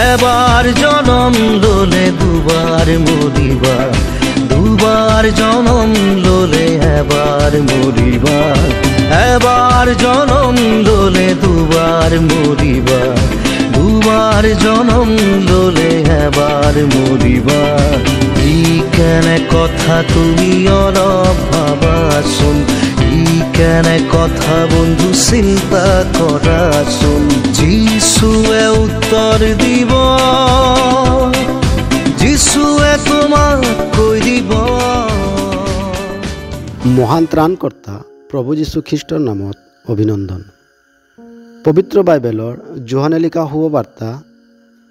এবার জনম ললে দুবার মরিবা, দুবার জনম ললে এবার মরিবা, এবার জনম ললে দুবার মরিবা, দুবার জনম ললে এবার মরিবা। ই কেন কথা তুমি অলপ ভাবাচোন, ই কেন কথা বন্ধু চিন্তা কৰাচোন। যিশুৱে উত্তৰ দিব, যিশুৱে তোমাক কৈ দিব। মহান ত্ৰাণকৰ্তা প্ৰভু যীশু খ্ৰীষ্টৰ নামত অভিনন্দন। পবিত্ৰ বাইবেলৰ যোহানে লিখা শুভবাৰ্তা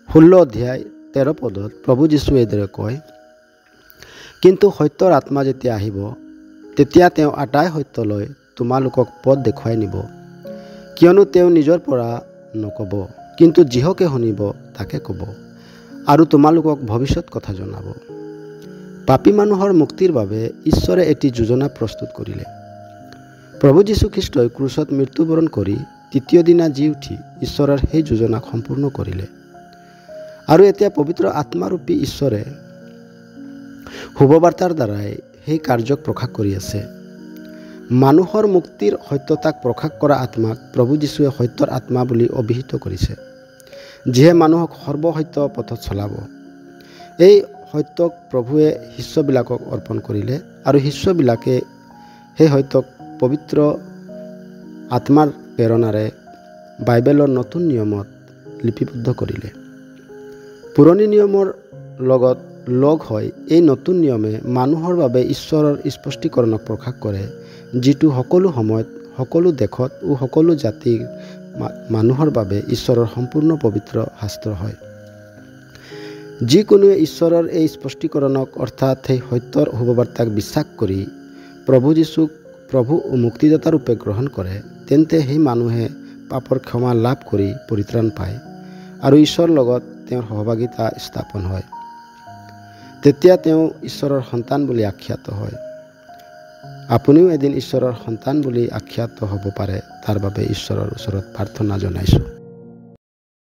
16 অধ্যায় 13 পদত প্ৰভু যীশুৱে এইদৰে কয়, কিন্তু সত্যৰ আত্মা যেতিয়া আহিব, তেতিয়া তেওঁ আটাই সত্যলৈ তোমালোকক পথ দেখুৱাই নিব। কিয়নো তেওঁ নিজৰ পৰা নক'ব, কিন্তু যিহকে শুনিব তাকে ক'ব, আৰু তোমালোকক ভৱিষ্যত কথা জনাব। পাপী মানুহৰ মুক্তিৰ বাবে ঈশ্বৰে এটি যোজনা প্ৰস্তুত কৰিলে। প্ৰভু যীশুখ্ৰীষ্টই ক্ৰুচত মৃত্যুবৰণ কৰি তৃতীয় দিনা জি উঠি ঈশ্বৰৰ সেই যোজনাক সম্পূৰ্ণ কৰিলে। আৰু এতিয়া পবিত্ৰ আত্মাৰূপী ঈশ্বৰে শুভবাৰ্তাৰ দ্বাৰাই সেই কাৰ্যক প্ৰকাশ কৰি আছে। মানুহৰ মুক্তিৰ সত্যতাক প্ৰকাশ কৰা আত্মাক প্ৰভু যীশুৱে সত্যৰ আত্মা বুলি অভিহিত কৰিছে, যিয়ে মানুহক সৰ্বসত্য পথত চলাব। এই সত্যক প্ৰভুৱে শিষ্যবিলাকক অৰ্পণ কৰিলে, আৰু শিষ্যবিলাকে সেই সত্যক পবিত্ৰ আত্মাৰ প্ৰেৰণাৰে বাইবেলৰ নতুন নিয়মত লিপিবদ্ধ কৰিলে। পুৰণি নিয়মৰ লগত লগ হৈ এই নতুন নিয়মে মানুহৰ বাবে ঈশ্বৰৰ স্পষ্টীকৰণক প্ৰকাশ কৰে, যিটো সকলো সময়ত, সকলো দেশত ও সকলো জাতিৰ মানুহৰ বাবে ঈশ্বৰৰ সম্পূৰ্ণ পবিত্ৰ শাস্ত্ৰ হয়। যিকোনোৱে ঈশ্বৰৰ এই স্পষ্টীকৰণক অৰ্থাৎ সেই সত্যৰ শুভবাৰ্তাক বিশ্বাস কৰি প্ৰভু যীশুক প্ৰভু ও মুক্তিদাতা ৰূপে গ্ৰহণ কৰে, তেন্তে সেই মানুহে পাপৰ ক্ষমা লাভ কৰি পৰিত্ৰাণ পায় আৰু ঈশ্বৰৰ লগত তেওঁৰ সহভাগিতা স্থাপন হয়। তেতিয়া তেওঁ ঈশ্বৰৰ সন্তান বুলি আখ্যাত হয়। আপুনিও এদিন ঈশ্বৰৰ সন্তান বুলি আখ্যাত হ'ব পাৰে, তাৰ বাবে ঈশ্বৰৰ ওচৰত প্ৰাৰ্থনা জনাইছোঁ।